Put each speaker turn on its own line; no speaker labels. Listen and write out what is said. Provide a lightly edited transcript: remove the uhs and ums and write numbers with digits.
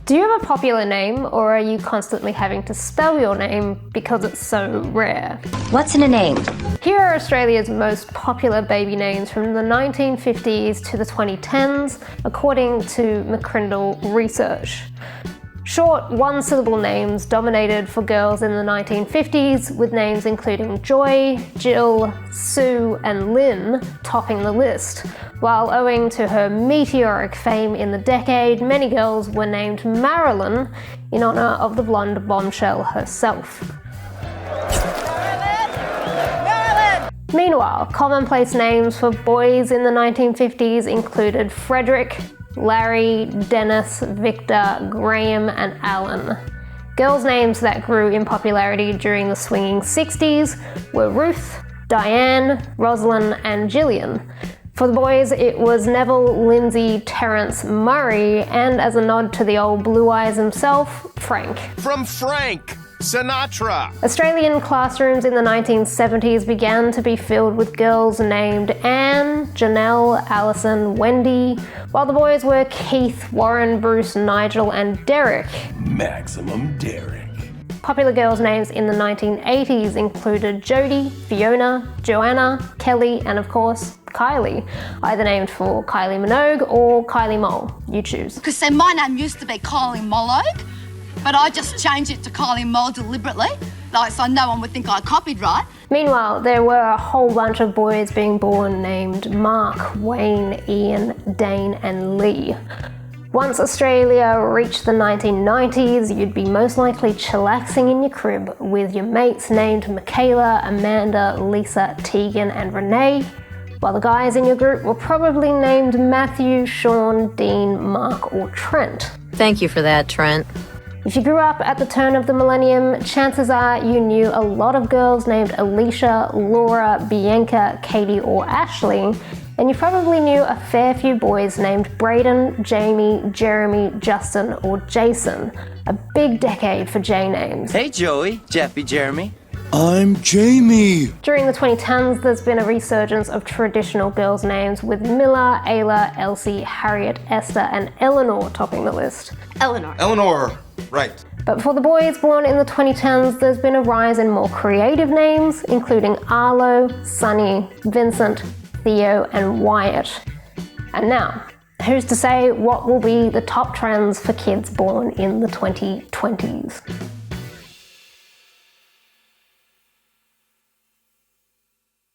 Do you have a popular name, or are you constantly having to spell your name because it's so rare?
What's in a name?
Here are Australia's most popular baby names from the 1950s to the 2010s, according to McCrindle Research. Short, one-syllable names dominated for girls in the 1950s, with names including Joy, Jill, Sue, and Lynn topping the list. While owing to her meteoric fame in the decade, many girls were named Marilyn in honor of the blonde bombshell herself. Marilyn! Meanwhile, commonplace names for boys in the 1950s included Frederick, Larry, Dennis, Victor, Graham, and Alan. Girls' names that grew in popularity during the swinging 60s were Ruth, Diane, Rosalind, and Gillian. For the boys, it was Neville, Lindsay, Terence, Murray, and as a nod to the old Blue Eyes himself, Frank.
From Frank Sinatra.
Australian classrooms in the 1970s began to be filled with girls named Anne, Janelle, Alison, Wendy, while the boys were Keith, Warren, Bruce, Nigel, and Derek.
Maximum Derek.
Popular girls' names in the 1980s included Jodie, Fiona, Joanna, Kelly, and of course, Kylie, either named for Kylie Minogue or Kylie Mole. You choose.
Because say my name used to be Kylie Mologue, but I just changed it to Kylie Mole deliberately, so no one would think I copied, right?
Meanwhile, there were a whole bunch of boys being born named Mark, Wayne, Ian, Dane, and Lee. Once Australia reached the 1990s, you'd be most likely chillaxing in your crib with your mates named Michaela, Amanda, Lisa, Tegan, and Renee, while the guys in your group were probably named Matthew, Sean, Dean, Mark, or Trent.
Thank you for that, Trent.
If you grew up at the turn of the millennium, chances are you knew a lot of girls named Alicia, Laura, Bianca, Katie, or Ashley, and you probably knew a fair few boys named Braden, Jamie, Jeremy, Justin, or Jason. A big decade for J names.
Hey Joey, Jeffy, Jeremy.
I'm Jamie.
During the 2010s, there's been a resurgence of traditional girls' names with Miller, Ayla, Elsie, Harriet, Esther, and Eleanor topping the list.
Eleanor, right.
But for the boys born in the 2010s, there's been a rise in more creative names, including Arlo, Sonny, Vincent, Theo, and Wyatt. And now, who's to say what will be the top trends for kids born in the 2020s?